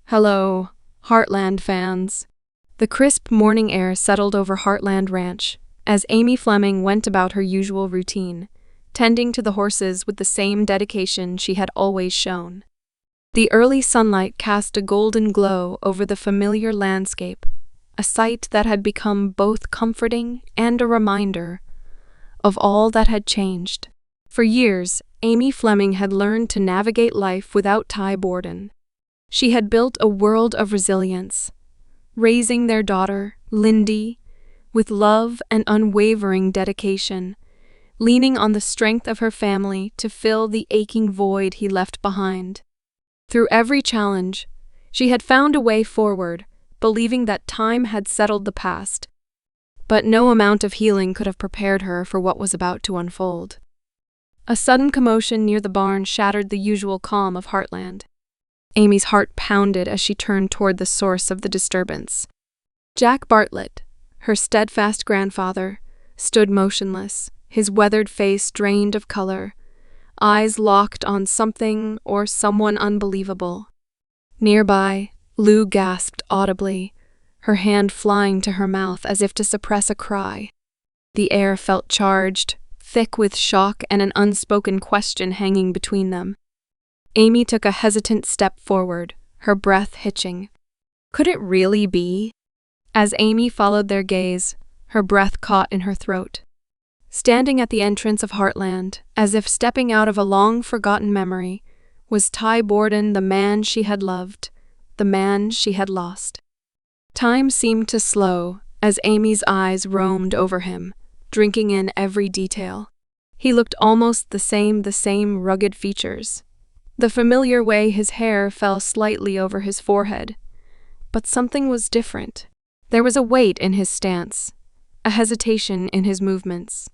Hello, Heartland fans. The crisp morning air settled over Heartland Ranch as Amy Fleming went about her usual routine, tending to the horses with the same dedication she had always shown. The early sunlight cast a golden glow over the familiar landscape, a sight that had become both comforting and a reminder of all that had changed. For years, Amy Fleming had learned to navigate life without Ty Borden. She had built a world of resilience, raising their daughter, Lindy, with love and unwavering dedication, leaning on the strength of her family to fill the aching void he left behind. Through every challenge, she had found a way forward, believing that time had settled the past. But no amount of healing could have prepared her for what was about to unfold. A sudden commotion near the barn shattered the usual calm of Heartland. Amy's heart pounded as she turned toward the source of the disturbance. Jack Bartlett, her steadfast grandfather, stood motionless, his weathered face drained of color, eyes locked on something or someone unbelievable. Nearby, Lou gasped audibly, her hand flying to her mouth as if to suppress a cry. The air felt charged, thick with shock and an unspoken question hanging between them. Amy took a hesitant step forward, her breath hitching. Could it really be? As Amy followed their gaze, her breath caught in her throat. Standing at the entrance of Heartland, as if stepping out of a long-forgotten memory, was Ty Borden, the man she had loved, the man she had lost. Time seemed to slow as Amy's eyes roamed over him, drinking in every detail. He looked almost the same rugged features. The familiar way his hair fell slightly over his forehead. But something was different. There was a weight in his stance, a hesitation in his movements,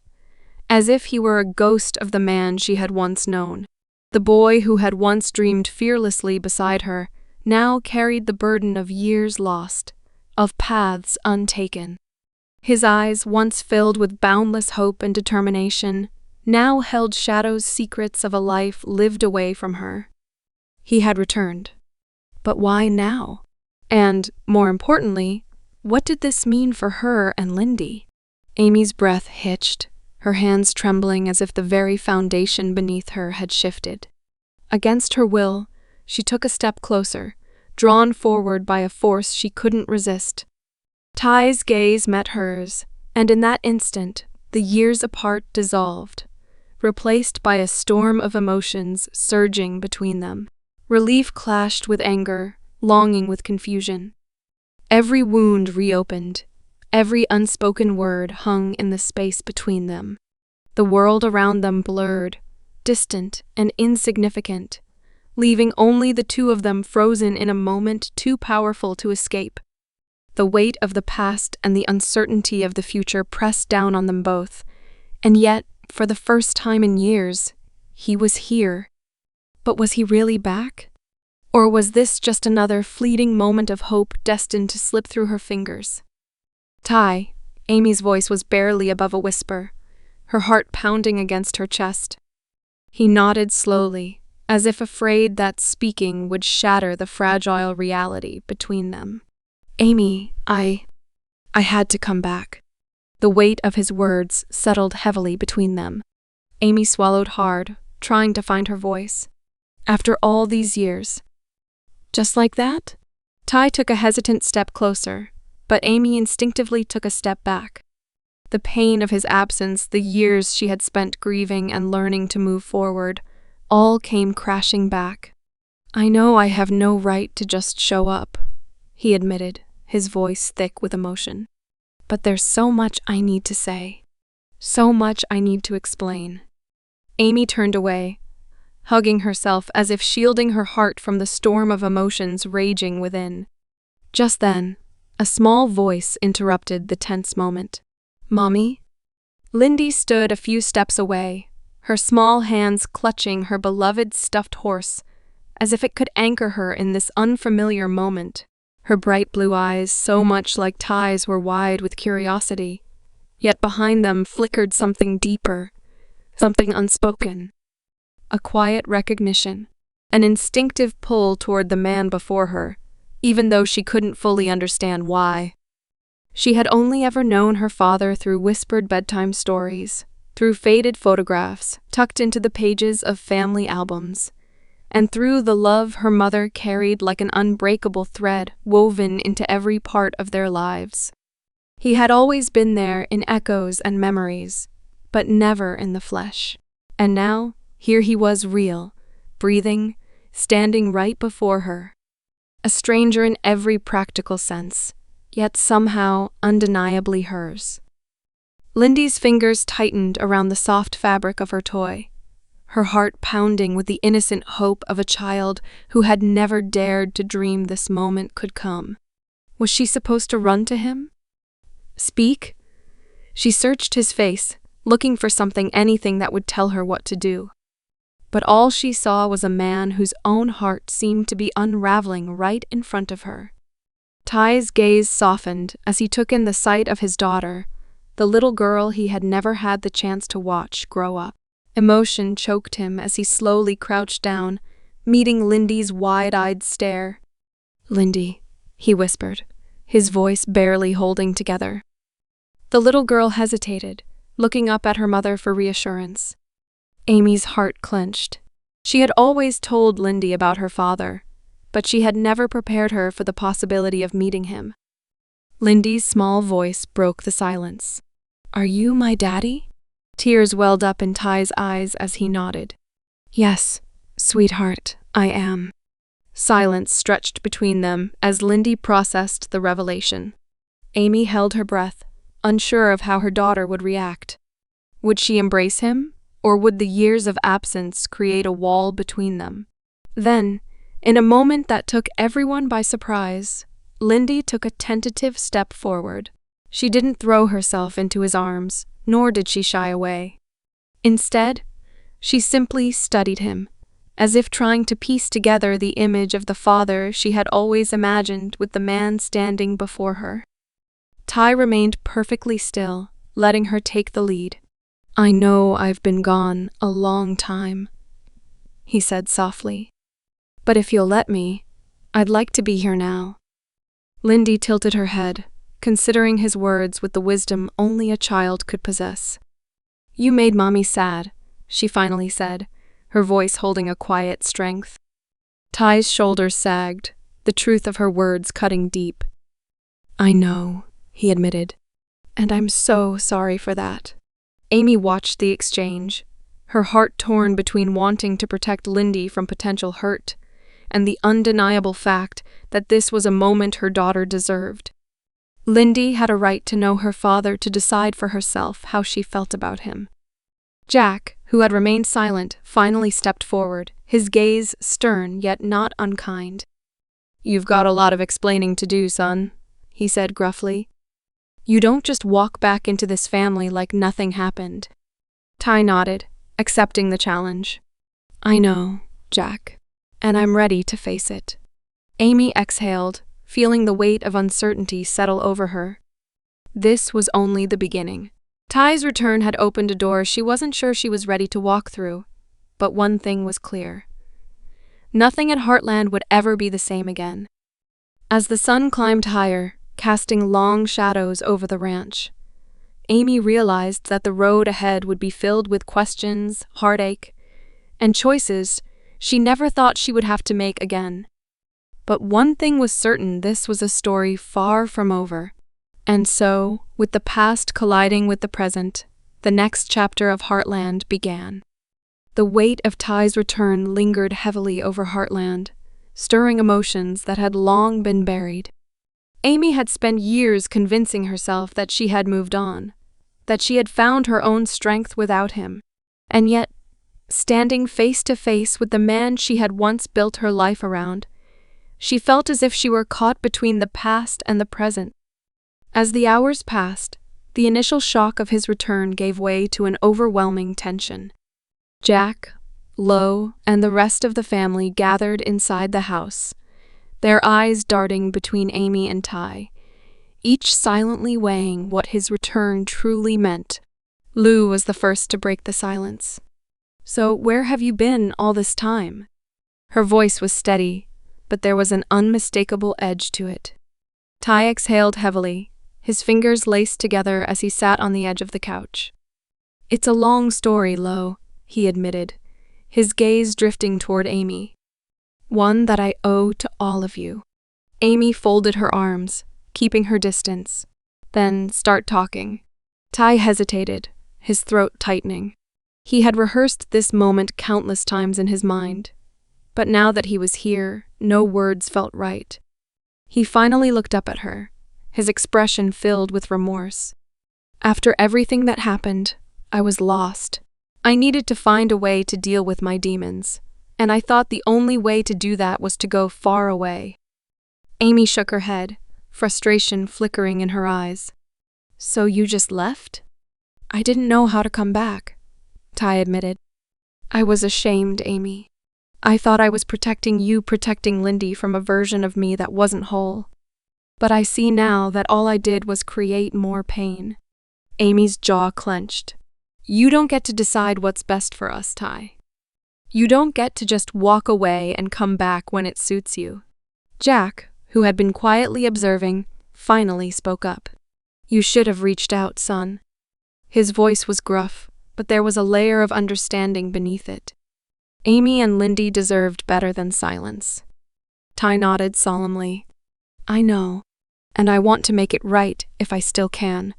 as if he were a ghost of the man she had once known. The boy who had once dreamed fearlessly beside her now carried the burden of years lost, of paths untaken. His eyes, once filled with boundless hope and determination, now held shadows, secrets of a life lived away from her. He had returned. But why now? And, more importantly, what did this mean for her and Lindy? Amy's breath hitched, her hands trembling as if the very foundation beneath her had shifted. Against her will, she took a step closer, drawn forward by a force she couldn't resist. Ty's gaze met hers, and in that instant, the years apart dissolved, replaced by a storm of emotions surging between them. Relief clashed with anger, longing with confusion. Every wound reopened, every unspoken word hung in the space between them. The world around them blurred, distant and insignificant, leaving only the two of them frozen in a moment too powerful to escape. The weight of the past and the uncertainty of the future pressed down on them both, and yet, for the first time in years, he was here. But was he really back? Or was this just another fleeting moment of hope destined to slip through her fingers? Ty, Amy's voice was barely above a whisper, her heart pounding against her chest. He nodded slowly, as if afraid that speaking would shatter the fragile reality between them. Amy, I had to come back. The weight of his words settled heavily between them. Amy swallowed hard, trying to find her voice. After all these years. Just like that? Ty took a hesitant step closer, but Amy instinctively took a step back. The pain of his absence, the years she had spent grieving and learning to move forward, all came crashing back. I know I have no right to just show up, he admitted, his voice thick with emotion. But there's so much I need to say. So much I need to explain. Amy turned away, hugging herself as if shielding her heart from the storm of emotions raging within. Just then, a small voice interrupted the tense moment. Mommy? Lindy stood a few steps away, her small hands clutching her beloved stuffed horse, as if it could anchor her in this unfamiliar moment. Her bright blue eyes, so much like Ty's, were wide with curiosity, yet behind them flickered something deeper, something unspoken. A quiet recognition, an instinctive pull toward the man before her, even though she couldn't fully understand why. She had only ever known her father through whispered bedtime stories, through faded photographs tucked into the pages of family albums, and through the love her mother carried like an unbreakable thread woven into every part of their lives. He had always been there in echoes and memories, but never in the flesh. And now, here he was real, breathing, standing right before her. A stranger in every practical sense, yet somehow undeniably hers. Lindy's fingers tightened around the soft fabric of her toy, her heart pounding with the innocent hope of a child who had never dared to dream this moment could come. Was she supposed to run to him? Speak? She searched his face, looking for anything that would tell her what to do. But all she saw was a man whose own heart seemed to be unraveling right in front of her. Ty's gaze softened as he took in the sight of his daughter, the little girl he had never had the chance to watch grow up. Emotion choked him as he slowly crouched down, meeting Lindy's wide-eyed stare. "Lindy," he whispered, his voice barely holding together. The little girl hesitated, looking up at her mother for reassurance. Amy's heart clenched. She had always told Lindy about her father, but she had never prepared her for the possibility of meeting him. Lindy's small voice broke the silence. "Are you my daddy?" Tears welled up in Ty's eyes as he nodded. "Yes, sweetheart, I am." Silence stretched between them as Lindy processed the revelation. Amy held her breath, unsure of how her daughter would react. Would she embrace him, or would the years of absence create a wall between them? Then, in a moment that took everyone by surprise, Lindy took a tentative step forward. She didn't throw herself into his arms, nor did she shy away. Instead, she simply studied him, as if trying to piece together the image of the father she had always imagined with the man standing before her. Ty remained perfectly still, letting her take the lead. "I know I've been gone a long time," he said softly. "But if you'll let me, I'd like to be here now." Lindy tilted her head, considering his words with the wisdom only a child could possess. "You made Mommy sad," she finally said, her voice holding a quiet strength. Ty's shoulders sagged, the truth of her words cutting deep. "I know," he admitted, "and I'm so sorry for that." Amy watched the exchange, her heart torn between wanting to protect Lindy from potential hurt and the undeniable fact that this was a moment her daughter deserved. Lindy had a right to know her father, to decide for herself how she felt about him. Jack, who had remained silent, finally stepped forward, his gaze stern yet not unkind. "You've got a lot of explaining to do, son," he said gruffly. "You don't just walk back into this family like nothing happened." Ty nodded, accepting the challenge. "I know, Jack, and I'm ready to face it." Amy exhaled, feeling the weight of uncertainty settle over her. This was only the beginning. Ty's return had opened a door she wasn't sure she was ready to walk through, but one thing was clear. Nothing at Heartland would ever be the same again. As the sun climbed higher, casting long shadows over the ranch, Amy realized that the road ahead would be filled with questions, heartache, and choices she never thought she would have to make again. But one thing was certain: this was a story far from over. And so, with the past colliding with the present, the next chapter of Heartland began. The weight of Ty's return lingered heavily over Heartland, stirring emotions that had long been buried. Amy had spent years convincing herself that she had moved on, that she had found her own strength without him. And yet, standing face to face with the man she had once built her life around, she felt as if she were caught between the past and the present. As the hours passed, the initial shock of his return gave way to an overwhelming tension. Jack, Lo, and the rest of the family gathered inside the house, their eyes darting between Amy and Ty, each silently weighing what his return truly meant. Lou was the first to break the silence. "So where have you been all this time?" Her voice was steady, but there was an unmistakable edge to it. Ty exhaled heavily, his fingers laced together as he sat on the edge of the couch. "It's a long story, Lo," he admitted, his gaze drifting toward Amy. "One that I owe to all of you." Amy folded her arms, keeping her distance. "Then start talking." Ty hesitated, his throat tightening. He had rehearsed this moment countless times in his mind, but now that he was here, no words felt right. He finally looked up at her, his expression filled with remorse. "After everything that happened, I was lost. I needed to find a way to deal with my demons, and I thought the only way to do that was to go far away." Amy shook her head, frustration flickering in her eyes. "So you just left?" "I didn't know how to come back," Ty admitted. "I was ashamed, Amy. I thought I was protecting you, protecting Lindy from a version of me that wasn't whole. But I see now that all I did was create more pain." Amy's jaw clenched. "You don't get to decide what's best for us, Ty. You don't get to just walk away and come back when it suits you." Jack, who had been quietly observing, finally spoke up. "You should have reached out, son." His voice was gruff, but there was a layer of understanding beneath it. Amy and Lindy deserved better than silence. Ty nodded solemnly. "I know, and I want to make it right if I still can."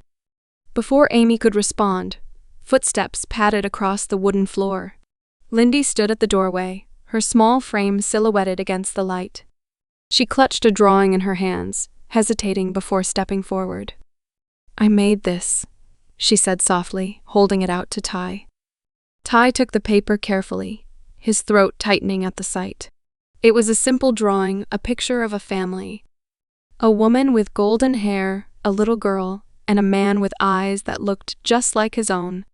Before Amy could respond, footsteps padded across the wooden floor. Lindy stood at the doorway, her small frame silhouetted against the light. She clutched a drawing in her hands, hesitating before stepping forward. "I made this," she said softly, holding it out to Ty. Ty took the paper carefully, his throat tightening at the sight. It was a simple drawing, a picture of a family. A woman with golden hair, a little girl, and a man with eyes that looked just like his own.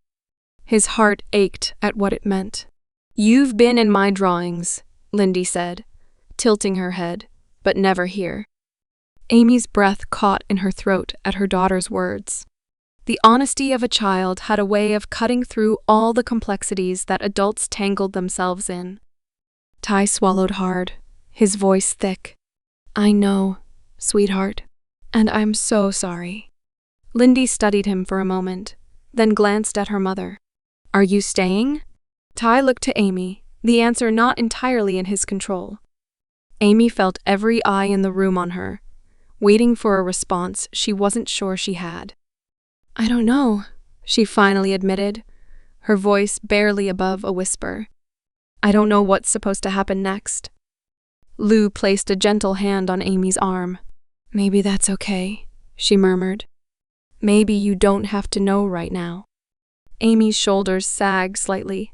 His heart ached at what it meant. "You've been in my drawings," Lindy said, tilting her head, "but never here." Amy's breath caught in her throat at her daughter's words. The honesty of a child had a way of cutting through all the complexities that adults tangled themselves in. Ty swallowed hard, his voice thick. "I know, sweetheart, and I'm so sorry." Lindy studied him for a moment, then glanced at her mother. "Are you staying?" Ty looked to Amy, the answer not entirely in his control. Amy felt every eye in the room on her, waiting for a response she wasn't sure she had. "I don't know," she finally admitted, her voice barely above a whisper. "I don't know what's supposed to happen next." Lou placed a gentle hand on Amy's arm. "Maybe that's okay," she murmured. "Maybe you don't have to know right now." Amy's shoulders sagged slightly.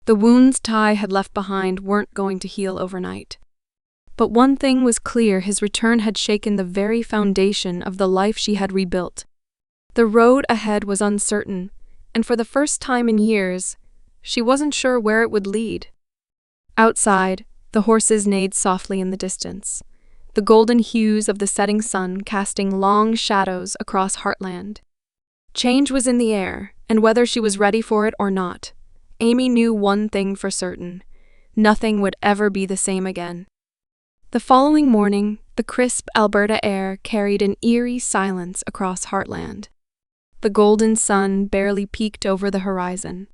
The wounds Ty had left behind weren't going to heal overnight. But one thing was clear: his return had shaken the very foundation of the life she had rebuilt. The road ahead was uncertain, and for the first time in years, she wasn't sure where it would lead. Outside, the horses neighed softly in the distance, the golden hues of the setting sun casting long shadows across Heartland. Change was in the air, and whether she was ready for it or not, Amy knew one thing for certain: nothing would ever be the same again. The following morning, the crisp Alberta air carried an eerie silence across Heartland. The golden sun barely peeked over the horizon.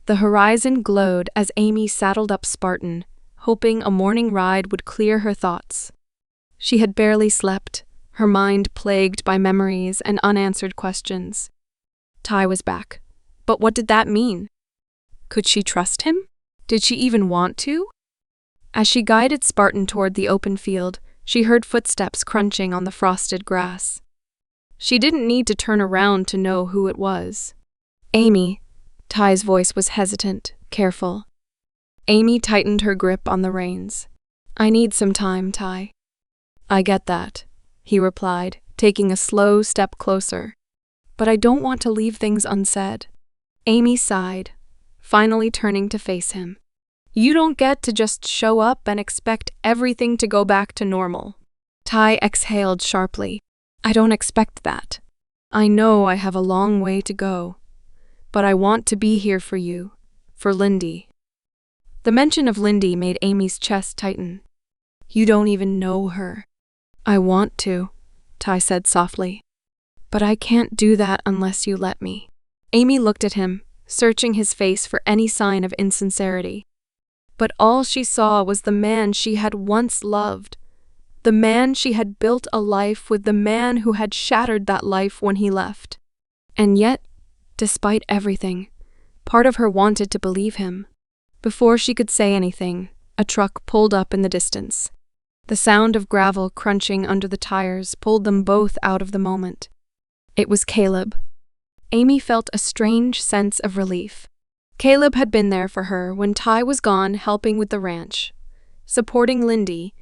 The horizon glowed as Amy saddled up Spartan, hoping a morning ride would clear her thoughts. She had barely slept, her mind plagued by memories and unanswered questions. Ty was back. But what did that mean? Could she trust him? Did she even want to? As she guided Spartan toward the open field, she heard footsteps crunching on the frosted grass. She didn't need to turn around to know who it was. "Amy." Ty's voice was hesitant, careful. Amy tightened her grip on the reins. "I need some time, Ty." "I get that," he replied, taking a slow step closer. "But I don't want to leave things unsaid." Amy sighed, finally turning to face him. "You don't get to just show up and expect everything to go back to normal." Ty exhaled sharply. "I don't expect that. I know I have a long way to go. But I want to be here for you, for Lindy." The mention of Lindy made Amy's chest tighten. You don't even know her. I want to, Ty said softly. But I can't do that unless you let me. Amy looked at him, searching his face for any sign of insincerity. But all she saw was the man she had once loved. The man she had built a life with, the man who had shattered that life when he left. And yet, despite everything, part of her wanted to believe him. Before she could say anything, a truck pulled up in the distance. The sound of gravel crunching under the tires pulled them both out of the moment. It was Caleb. Amy felt a strange sense of relief. Caleb had been there for her when Ty was gone, helping with the ranch, supporting Lindy,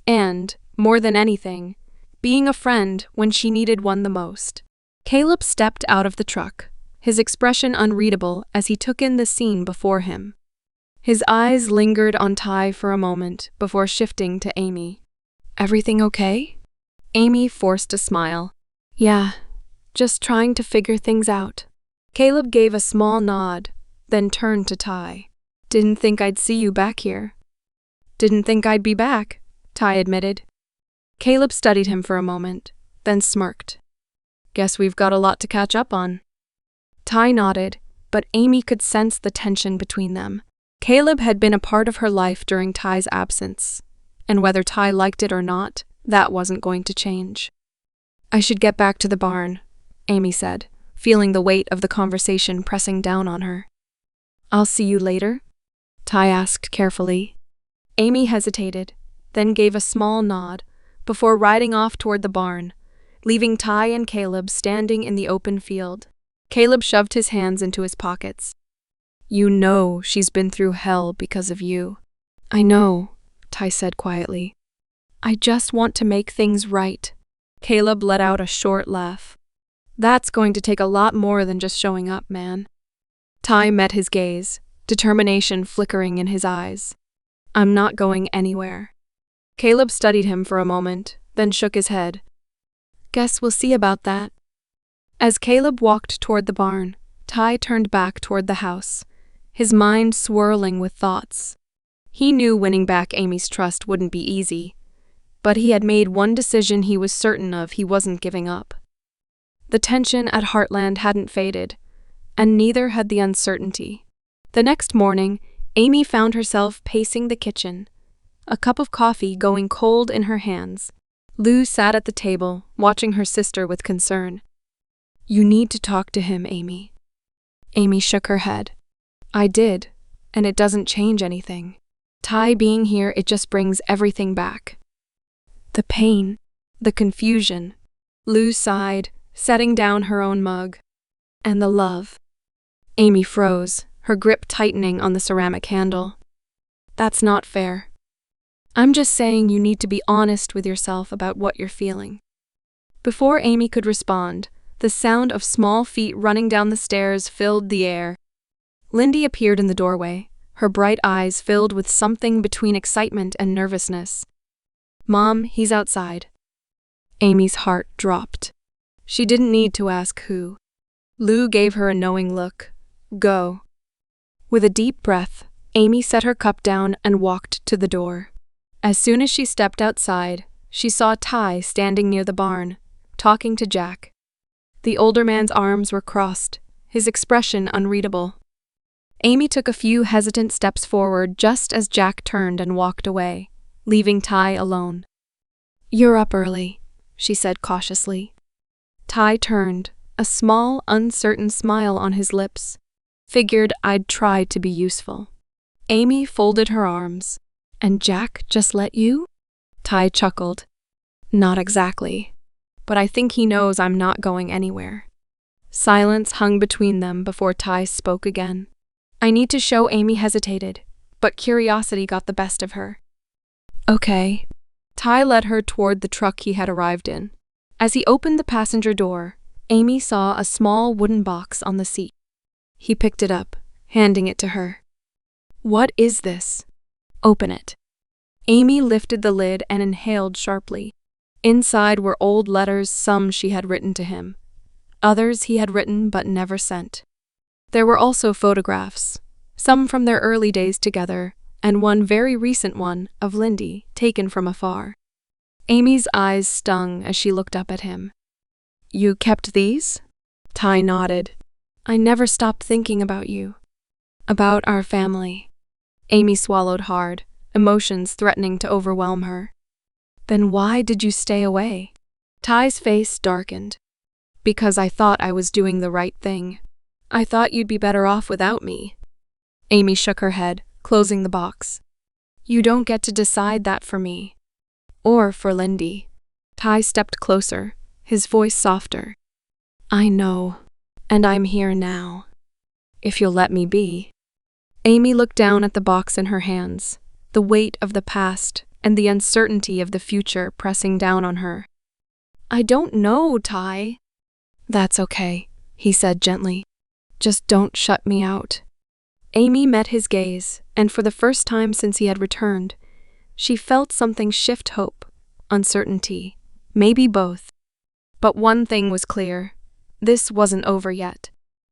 and, more than anything, being a friend when she needed one the most. Caleb stepped out of the truck, his expression unreadable as he took in the scene before him. His eyes lingered on Ty for a moment before shifting to Amy. Everything okay? Amy forced a smile. Yeah, just trying to figure things out. Caleb gave a small nod, then turned to Ty. Didn't think I'd see you back here. Didn't think I'd be back, Ty admitted. Caleb studied him for a moment, then smirked. Guess we've got a lot to catch up on. Ty nodded, but Amy could sense the tension between them. Caleb had been a part of her life during Ty's absence, and whether Ty liked it or not, that wasn't going to change. I should get back to the barn, Amy said, feeling the weight of the conversation pressing down on her. I'll see you later? Ty asked carefully. Amy hesitated, then gave a small nod, before riding off toward the barn, leaving Ty and Caleb standing in the open field. Caleb shoved his hands into his pockets. You know she's been through hell because of you. I know, Ty said quietly. I just want to make things right. Caleb let out a short laugh. That's going to take a lot more than just showing up, man. Ty met his gaze, determination flickering in his eyes. I'm not going anywhere. Caleb studied him for a moment, then shook his head. Guess we'll see about that. As Caleb walked toward the barn, Ty turned back toward the house, his mind swirling with thoughts. He knew winning back Amy's trust wouldn't be easy, but he had made one decision he was certain of: he wasn't giving up. The tension at Heartland hadn't faded, and neither had the uncertainty. The next morning, Amy found herself pacing the kitchen, a cup of coffee going cold in her hands. Lou sat at the table, watching her sister with concern. You need to talk to him, Amy. Amy shook her head. I did, and it doesn't change anything. Ty being here, it just brings everything back. The pain, the confusion. Lou sighed, setting down her own mug. And the love. Amy froze, her grip tightening on the ceramic handle. That's not fair. I'm just saying you need to be honest with yourself about what you're feeling. Before Amy could respond, the sound of small feet running down the stairs filled the air. Lindy appeared in the doorway, her bright eyes filled with something between excitement and nervousness. Mom, he's outside. Amy's heart dropped. She didn't need to ask who. Lou gave her a knowing look. Go. With a deep breath, Amy set her cup down and walked to the door. As soon as she stepped outside, she saw Ty standing near the barn, talking to Jack. The older man's arms were crossed, his expression unreadable. Amy took a few hesitant steps forward just as Jack turned and walked away, leaving Ty alone. You're up early, she said cautiously. Ty turned, a small, uncertain smile on his lips. Figured I'd try to be useful. Amy folded her arms. And Jack just let you? Ty chuckled. Not exactly, but I think he knows I'm not going anywhere. Silence hung between them before Ty spoke again. I need to show. Amy hesitated, but curiosity got the best of her. Okay. Ty led her toward the truck he had arrived in. As he opened the passenger door, Amy saw a small wooden box on the seat. He picked it up, handing it to her. What is this? Open it. Amy lifted the lid and inhaled sharply. Inside were old letters, some she had written to him. Others he had written but never sent. There were also photographs, some from their early days together, and one very recent one of Lindy, taken from afar. Amy's eyes stung as she looked up at him. "You kept these?" Ty nodded. "I never stopped thinking about you. About our family." Amy swallowed hard, emotions threatening to overwhelm her. "Then why did you stay away?" Ty's face darkened. "Because I thought I was doing the right thing. I thought you'd be better off without me." Amy shook her head, closing the box. "You don't get to decide that for me. Or for Lindy." Ty stepped closer, his voice softer. "I know, and I'm here now. If you'll let me be." Amy looked down at the box in her hands, the weight of the past and the uncertainty of the future pressing down on her. "I don't know, Ty." "That's okay," he said gently. "Just don't shut me out." Amy met his gaze, and for the first time since he had returned, she felt something shift: hope, uncertainty, maybe both. But one thing was clear: this wasn't over yet.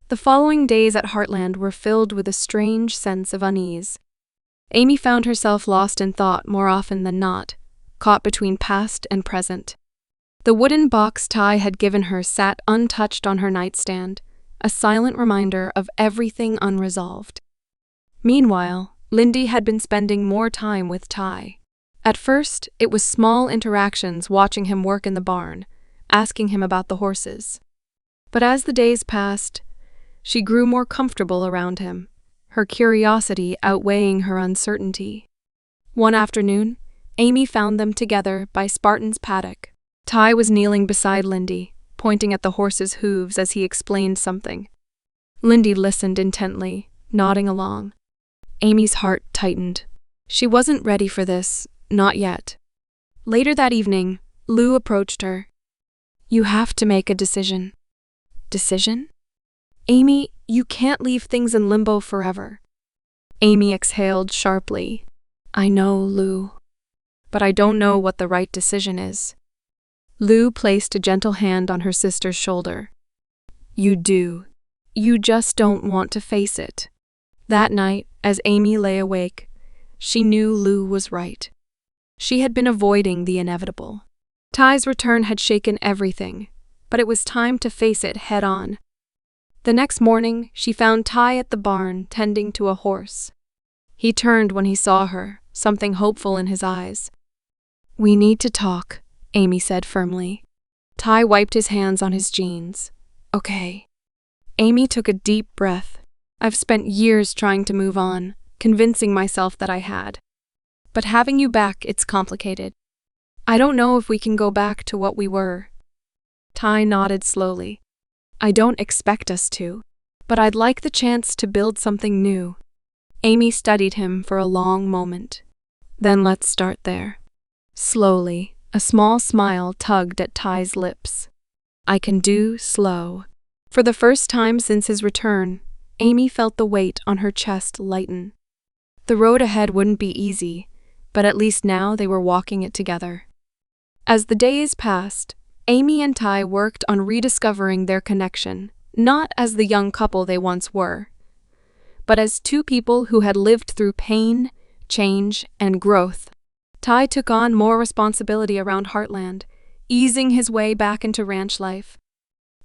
The following days at Heartland were filled with a strange sense of unease. Amy found herself lost in thought more often than not, caught between past and present. The wooden box Ty had given her sat untouched on her nightstand, a silent reminder of everything unresolved. Meanwhile, Lindy had been spending more time with Ty. At first, it was small interactions, watching him work in the barn, asking him about the horses. But as the days passed, she grew more comfortable around him, her curiosity outweighing her uncertainty. One afternoon, Amy found them together by Spartan's paddock. Ty was kneeling beside Lindy, pointing at the horse's hooves as he explained something. Lindy listened intently, nodding along. Amy's heart tightened. She wasn't ready for this, not yet. Later that evening, Lou approached her. "You have to make a decision." "Decision?" "Amy, you can't leave things in limbo forever." Amy exhaled sharply. "I know, Lou. But I don't know what the right decision is." Lou placed a gentle hand on her sister's shoulder. "You do. You just don't want to face it." That night, as Amy lay awake, she knew Lou was right. She had been avoiding the inevitable. Ty's return had shaken everything, but it was time to face it head-on. The next morning, she found Ty at the barn tending to a horse. He turned when he saw her, something hopeful in his eyes. "We need to talk," Amy said firmly. Ty wiped his hands on his jeans. "Okay." Amy took a deep breath. "I've spent years trying to move on, convincing myself that I had. But having you back, it's complicated. I don't know if we can go back to what we were." Ty nodded slowly. "I don't expect us to, but I'd like the chance to build something new." Amy studied him for a long moment. "Then let's start there." Slowly, a small smile tugged at Ty's lips. "I can do slow." For the first time since his return, Amy felt the weight on her chest lighten. The road ahead wouldn't be easy, but at least now they were walking it together. As the days passed, Amy and Ty worked on rediscovering their connection, not as the young couple they once were, but as two people who had lived through pain, change, and growth. Ty took on more responsibility around Heartland, easing his way back into ranch life.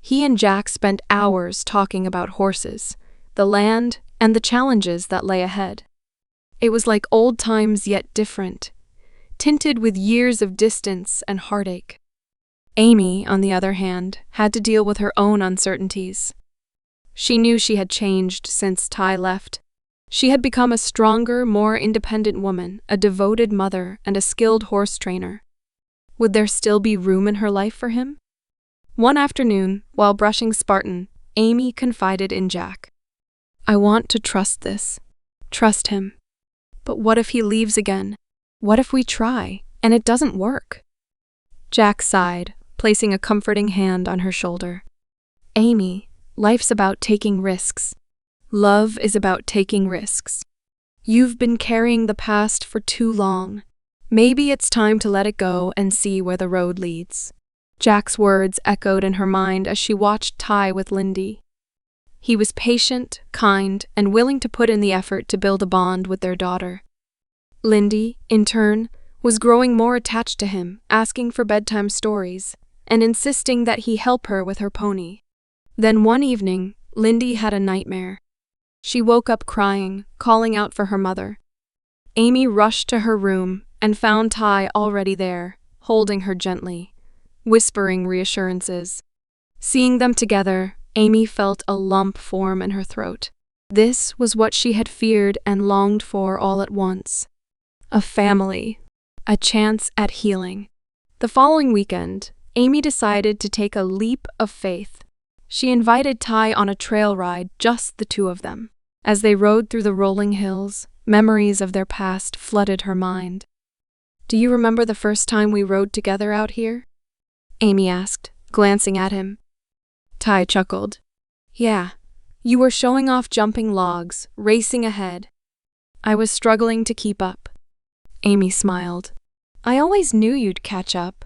He and Jack spent hours talking about horses, the land, and the challenges that lay ahead. It was like old times yet different, tinted with years of distance and heartache. Amy, on the other hand, had to deal with her own uncertainties. She knew she had changed since Ty left. She had become a stronger, more independent woman, a devoted mother, and a skilled horse trainer. Would there still be room in her life for him? One afternoon, while brushing Spartan, Amy confided in Jack. "I want to trust this. Trust him. But what if he leaves again? What if we try, and it doesn't work?" Jack sighed, placing a comforting hand on her shoulder. "Amy, life's about taking risks. Love is about taking risks. You've been carrying the past for too long. Maybe it's time to let it go and see where the road leads." Jack's words echoed in her mind as she watched Ty with Lindy. He was patient, kind, and willing to put in the effort to build a bond with their daughter. Lindy, in turn, was growing more attached to him, asking for bedtime stories, and insisting that he help her with her pony. Then one evening, Lindy had a nightmare. She woke up crying, calling out for her mother. Amy rushed to her room and found Ty already there, holding her gently, whispering reassurances. Seeing them together, Amy felt a lump form in her throat. This was what she had feared and longed for all at once. A family. A chance at healing. The following weekend, Amy decided to take a leap of faith. She invited Ty on a trail ride, just the two of them. As they rode through the rolling hills, memories of their past flooded her mind. "Do you remember the first time we rode together out here?" Amy asked, glancing at him. Ty chuckled. "Yeah, you were showing off jumping logs, racing ahead. I was struggling to keep up." Amy smiled. "I always knew you'd catch up.